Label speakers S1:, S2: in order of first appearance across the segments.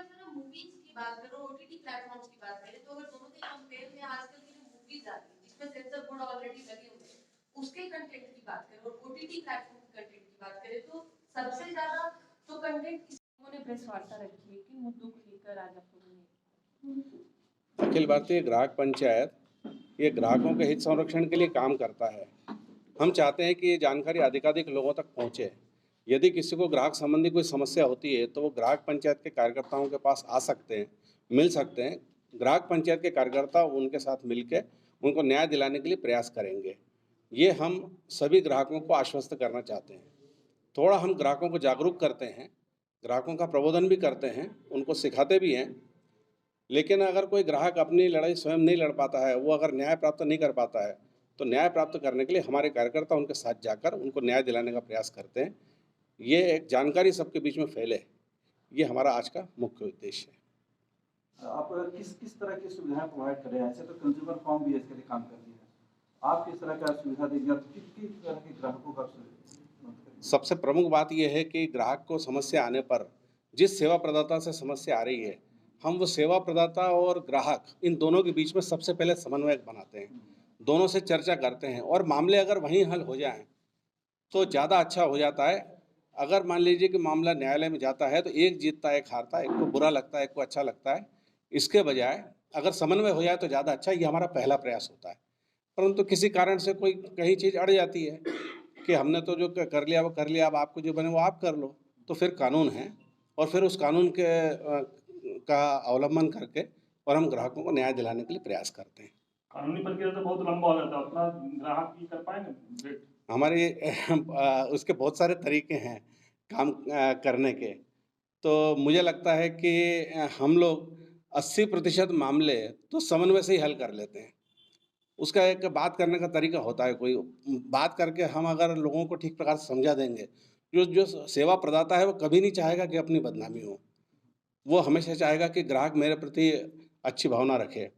S1: अगर हम मूवीज की बात करें, ओटीटी प्लेटफॉर्म्स की बात करें, तो अगर दोनों के कंपेयर में आजकल की जो मूवीज आती है जिसमें सेंसर बोर्ड ऑलरेडी लगे हुए हैं, उसके कंटेंट की बात करें और ओटीटी प्लेटफॉर्म के कंटेंट की बात करें, तो सबसे ज्यादा तो कंटेंट इस लोगों ने प्रेस वार्ता रखी है कि मुद्दों को लेकर आज आप लोगों ने
S2: अखिल भारतीय ग्राहक पंचायत ये ग्राहकों के हित संरक्षण के लिए काम करता है। हम चाहते हैं कि ये जानकारी अधिकाधिक लोगों तक पहुंचे। यदि किसी को ग्राहक संबंधी कोई समस्या होती है तो वो ग्राहक पंचायत के कार्यकर्ताओं के पास आ सकते हैं, मिल सकते हैं। ग्राहक पंचायत के कार्यकर्ता उनके साथ मिलकर उनको न्याय दिलाने के लिए प्रयास करेंगे। ये हम सभी ग्राहकों को आश्वस्त करना चाहते हैं। थोड़ा हम ग्राहकों को जागरूक करते हैं, ग्राहकों का प्रबोधन भी करते हैं, उनको सिखाते भी हैं। लेकिन अगर कोई ग्राहक अपनी लड़ाई स्वयं नहीं लड़ पाता है, वो अगर न्याय प्राप्त नहीं कर पाता है, तो न्याय प्राप्त करने के लिए हमारे कार्यकर्ता उनके साथ जाकर उनको न्याय दिलाने का प्रयास करते हैं। ये एक जानकारी सबके बीच में फैले, ये हमारा आज का मुख्य उद्देश्य है।
S3: आप किस किस तरह की सुविधाएं प्रोवाइड कर रहे हैं? ऐसे तो कंज्यूमर फॉर्म भी इसके लिए काम करती है, आप किस तरह का सुविधा देंगे? आप किस किस तरह के ग्राहकों का
S2: सबसे प्रमुख बात यह है कि ग्राहक को समस्या आने पर जिस सेवा प्रदाता से समस्या आ रही है, हम वो सेवा प्रदाता और ग्राहक इन दोनों के बीच में सबसे पहले समन्वयक बनाते हैं, दोनों से चर्चा करते हैं और मामले अगर वहीं हल हो जाएं तो ज़्यादा अच्छा हो जाता है। अगर मान लीजिए कि मामला न्यायालय में जाता है तो एक जीतता है, एक हारता है, एक को बुरा लगता है, एक को अच्छा लगता है। इसके बजाय अगर समन्वय हो जाए तो ज़्यादा अच्छा, ये हमारा पहला प्रयास होता है। परंतु किसी कारण से कोई कहीं चीज़ अड़ जाती है कि हमने तो जो कर लिया वो कर लिया, अब आपको जो बने वो आप कर लो, तो फिर कानून है और फिर उस कानून के का अवलंबन करके और हम ग्राहकों को न्याय दिलाने के लिए प्रयास करते हैं।
S3: कानूनी प्रक्रिया तो बहुत लंबा हो जाता है, उतना ग्राहक भी कर पाएंगे?
S2: हमारे उसके बहुत सारे तरीके हैं काम करने के। तो मुझे लगता है कि हम लोग 80% मामले तो समन्वय से ही हल कर लेते हैं। उसका एक बात करने का तरीका होता है, कोई बात करके हम अगर लोगों को ठीक प्रकार से समझा देंगे, जो जो सेवा प्रदाता है वो कभी नहीं चाहेगा कि अपनी बदनामी हो। वो हमेशा चाहेगा कि ग्राहक मेरे प्रति अच्छी भावना रखे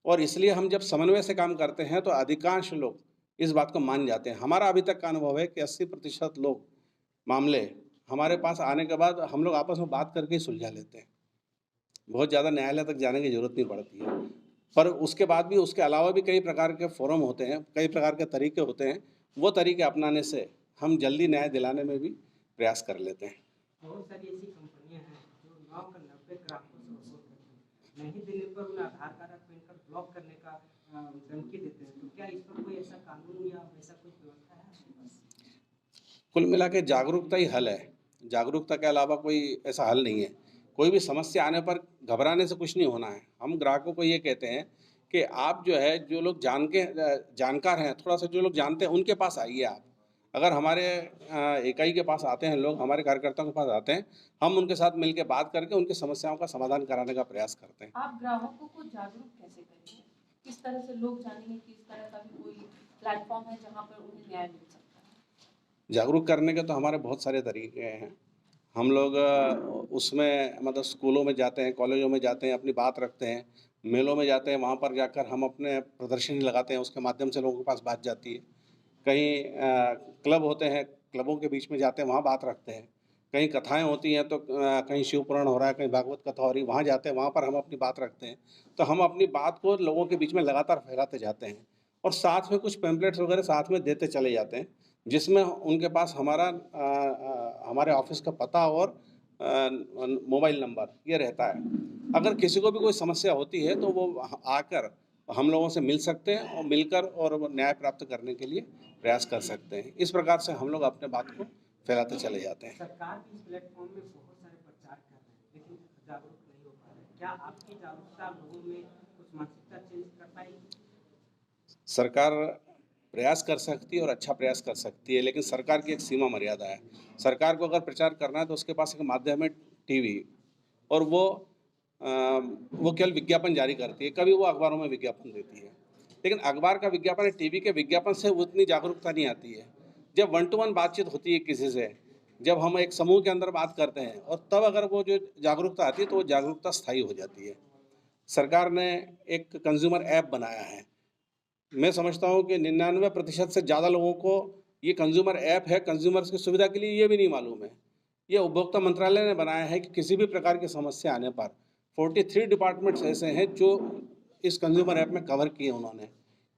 S2: और इसलिए हम जब समन्वय से काम करते हैं तो अधिकांश लोग इस बात को मान जाते हैं। हमारा अभी तक का अनुभव है कि 80% लोग मामले हमारे पास आने के बाद हम लोग आपस में बात करके ही सुलझा लेते हैं। बहुत ज़्यादा न्यायालय तक जाने की ज़रूरत नहीं पड़ती है। पर उसके बाद भी, उसके अलावा भी कई प्रकार के फोरम होते हैं, कई प्रकार के तरीके होते हैं। वो तरीके अपनाने से हम जल्दी न्याय दिलाने में भी प्रयास कर लेते हैं।
S4: बहुत सारी ऐसी कंपनियां हैं जो 9 का 90 ग्राहकों से वसूल करती हैं, नहीं देने पर उन्हें आधार कार्ड पेन कार्ड ब्लॉक करने का धमकी देते हैं। तो क्या इस पर कोई ऐसा कानून या वैसा कुछ व्यवस्था है आपके पास?
S2: कुल मिला के जागरूकता ही हल है। जागरूकता के अलावा कोई ऐसा हल नहीं है। कोई भी समस्या आने पर घबराने से कुछ नहीं होना है। हम ग्राहकों को ये कहते हैं कि आप जो है, जो लोग जानकार हैं, थोड़ा सा जो लोग जानते हैं उनके पास आइए आप। अगर हमारे इकाई के पास आते हैं लोग, हमारे कार्यकर्ताओं के पास आते हैं, हम उनके साथ मिलकर बात करके उनकी समस्याओं का समाधान कराने का प्रयास करते हैं।
S1: आप ग्राहकों को जागरूक कैसे करेंगे? किस तरह से लोग जानेंगे कि इस तरह का भी कोई प्लेटफॉर्म है जहाँ पर उन्हें न्याय मिल सकता है?
S2: जागरूक करने के तो हमारे बहुत सारे तरीके हैं। हम लोग उसमें मतलब स्कूलों में जाते हैं, कॉलेजों में जाते हैं, अपनी बात रखते हैं, मेलों में जाते हैं, वहाँ पर जाकर हम अपने प्रदर्शनी लगाते हैं, उसके माध्यम से लोगों के पास बात जाती है। कहीं क्लब होते हैं, क्लबों के बीच में जाते हैं, वहाँ बात रखते हैं। कहीं कथाएँ होती हैं तो कहीं शिव पुराण हो रहा है, कहीं भागवत कथा हो रही है, वहाँ जाते हैं, वहाँ पर हम अपनी बात रखते हैं। तो हम अपनी बात को लोगों के बीच में लगातार फैलाते जाते हैं और साथ में कुछ पैम्पलेट्स वगैरह साथ में देते चले जाते हैं, जिसमें उनके पास हमारे ऑफिस का पता और मोबाइल नंबर ये रहता है। अगर किसी को भी कोई समस्या होती है तो वो आकर हम लोगों से मिल सकते हैं और मिलकर और न्याय प्राप्त करने के लिए प्रयास कर सकते हैं। इस प्रकार से हम लोग अपने बात को फैलाते चले जाते हैं।
S4: सरकार भी इस प्लेटफॉर्म में बहुत सारे प्रचार कर रहे हैं, लेकिन जागरूक नहीं हो पा रहे। क्या आपकी जागरूकता लोगों में कुछ मानसिकता चेंज कर पाएगी?
S2: सरकार प्रयास कर सकती है और अच्छा प्रयास कर सकती है, लेकिन सरकार की एक सीमा मर्यादा है। सरकार को अगर प्रचार करना है तो उसके पास एक माध्यम है टीवी, और वो केवल विज्ञापन जारी करती है, कभी वो अखबारों में विज्ञापन देती है। लेकिन अखबार का विज्ञापन या टीवी के विज्ञापन से उतनी जागरूकता नहीं आती है। जब 1 टू 1 बातचीत होती है किसी से, जब हम एक समूह के अंदर बात करते हैं और तब अगर वो जो जागरूकता आती है तो वो जागरूकता स्थायी हो जाती है। सरकार ने एक कंज्यूमर ऐप बनाया है। मैं समझता हूँ कि 99% से ज़्यादा लोगों को ये कंज्यूमर ऐप है, कंज्यूमर्स की सुविधा के लिए ये भी नहीं मालूम है। ये उपभोक्ता मंत्रालय ने बनाया है कि किसी भी प्रकार की समस्या आने पर 43 डिपार्टमेंट्स ऐसे हैं जो इस कंज्यूमर ऐप में कवर किए उन्होंने।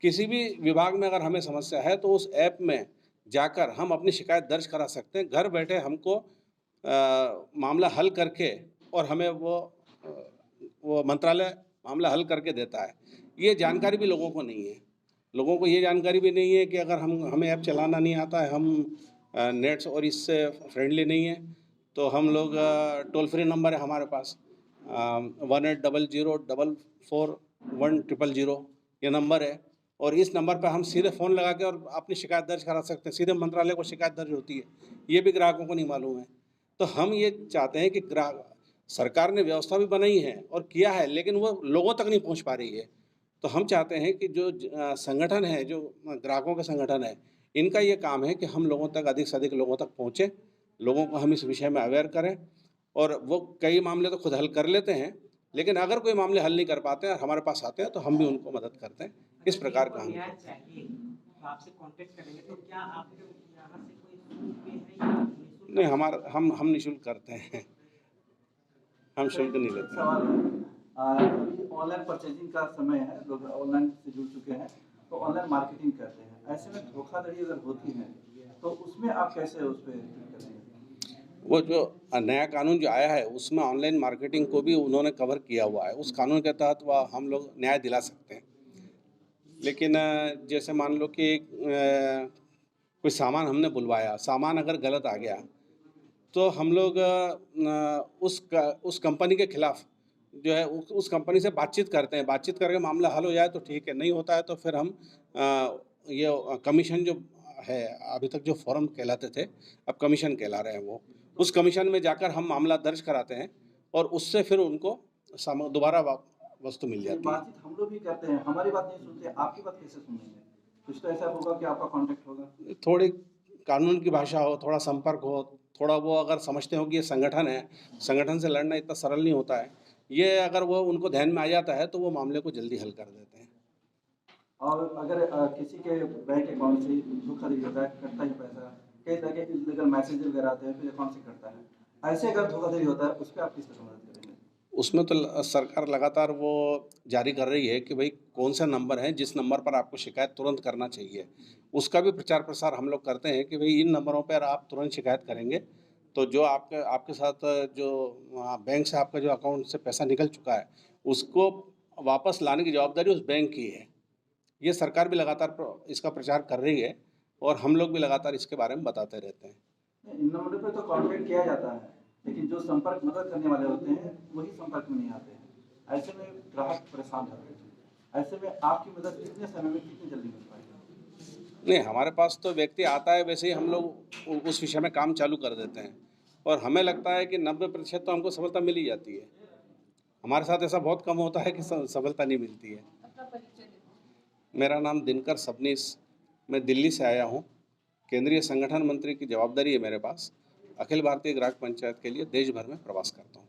S2: किसी भी विभाग में अगर हमें समस्या है तो उस ऐप में जाकर हम अपनी शिकायत दर्ज करा सकते हैं। घर बैठे हमको मामला हल करके और हमें वो मंत्रालय मामला हल करके देता है। ये जानकारी भी लोगों को नहीं है। लोगों को ये जानकारी भी नहीं है कि अगर हमें ऐप चलाना नहीं आता है, हम नेट्स और इससे फ्रेंडली नहीं है, तो हम लोग टोल फ्री नंबर है हमारे पास 1800444100 ये नंबर है, और इस नंबर पर हम सीधे फ़ोन लगा के और अपनी शिकायत दर्ज करा सकते हैं। सीधे मंत्रालय को शिकायत दर्ज होती है, ये भी ग्राहकों को नहीं मालूम है। तो हम ये चाहते हैं कि सरकार ने व्यवस्था भी बनाई है और किया है, लेकिन वो लोगों तक नहीं पहुंच पा रही है। तो हम चाहते हैं कि जो संगठन है, जो ग्राहकों के संगठन है, इनका ये काम है कि हम लोगों तक अधिक से अधिक लोगों तक पहुँचे, लोगों को हम इस विषय में अवेयर करें। और वो कई मामले तो खुद हल कर लेते हैं, लेकिन अगर कोई मामले हल नहीं कर पाते हैं और हमारे पास आते हैं तो हम भी उनको मदद करते हैं। इस प्रकार का हम
S4: न्याय चाहिए तो आपसे कांटेक्ट करेंगे, तो क्या आपके यहाँ से कोई शुल्क पे है या निःशुल्क?
S2: नहीं, हम निःशुल्क करते हैं, हम शुल्क नहीं लेते।
S3: सवाल है, अभी ऑनलाइन परचेजिंग का समय है, लोग ऑनलाइन से जुड़ चुके हैं, तो ऑनलाइन मार्केटिंग करते हैं। ऐसे में धोखाधड़ी अगर होती है तो उसमें आप कैसे उस पर करेंगे?
S2: वो जो नया कानून जो आया है उसमें ऑनलाइन मार्केटिंग को भी उन्होंने कवर किया हुआ है। उस कानून के तहत वह हम लोग न्याय दिला सकते हैं। लेकिन जैसे मान लो कि कोई सामान हमने बुलवाया, सामान अगर गलत आ गया तो हम लोग उस कंपनी के खिलाफ जो है उस कंपनी से बातचीत करते हैं। बातचीत करके मामला हल हो जाए तो ठीक है, नहीं होता है तो फिर हम ये कमीशन जो है, अभी तक जो फॉर्म कहलाते थे अब कमीशन कहला रहे हैं, वो उस कमीशन में जाकर हम मामला दर्ज कराते हैं और उससे फिर उनको दोबारा वस्तु मिल जाती है।
S3: बातचीत हम लोग भी करते हैं, हमारी बात नहीं सुनते, आपकी बात कैसे सुनेंगे? कुछ तो ऐसा होगा कि आपका कांटेक्ट होगा।
S2: थोड़ी कानून की भाषा हो, थोड़ा संपर्क हो, थोड़ा वो अगर समझते हो कि ये संगठन है, संगठन से लड़ना इतना सरल नहीं होता है, ये अगर वो उनको ध्यान में आ जाता है तो वो मामले को जल्दी हल कर देते हैं।
S3: और अगर किसी के बैंक अकाउंट से धोखाधड़ी होता है, कटता है पैसा, कई तरह के इलीगल मैसेज वगैरह आते हैं, फिर अकाउंट से कटता है, ऐसे अगर धोखाधड़ी होता है उस पर आप किस तरह मदद करेंगे?
S2: उसमें तो सरकार लगातार वो जारी कर रही है कि भाई कौन सा नंबर है जिस नंबर पर आपको शिकायत तुरंत करना चाहिए। उसका भी प्रचार प्रसार हम लोग करते हैं कि भाई इन नंबरों पर आप तुरंत शिकायत करेंगे तो जो आपके साथ जो बैंक से आपका जो अकाउंट से पैसा निकल चुका है उसको वापस लाने की जवाबदारी उस बैंक की है। ये सरकार भी लगातार इसका प्रचार कर रही है और हम लोग भी लगातार इसके बारे में बताते रहते हैं।
S3: इन नंबरों पे तो कांटेक्ट किया जाता है, लेकिन जो संपर्क मदद करने वाले होते हैं वही संपर्क में नहीं आते हैं। ऐसे में ग्राहक परेशान होते हैं। ऐसे में आपकी मदद कितने समय में, कितनी जल्दी मिल पाएगी?
S2: नहीं, हमारे पास तो व्यक्ति आता है, वैसे ही हम लोग उस विषय में काम चालू कर देते हैं और हमें लगता है कि 90% तो हमको सफलता मिल ही जाती है। हमारे साथ ऐसा बहुत कम होता है कि सफलता नहीं मिलती है।
S1: अपना परिचय दें।
S2: मेरा नाम दिनकर सबनीस, मैं दिल्ली से आया हूँ। केंद्रीय संगठन मंत्री की जवाबदारी है मेरे पास। अखिल भारतीय ग्राहक पंचायत के लिए देश भर में प्रवास करता हूँ।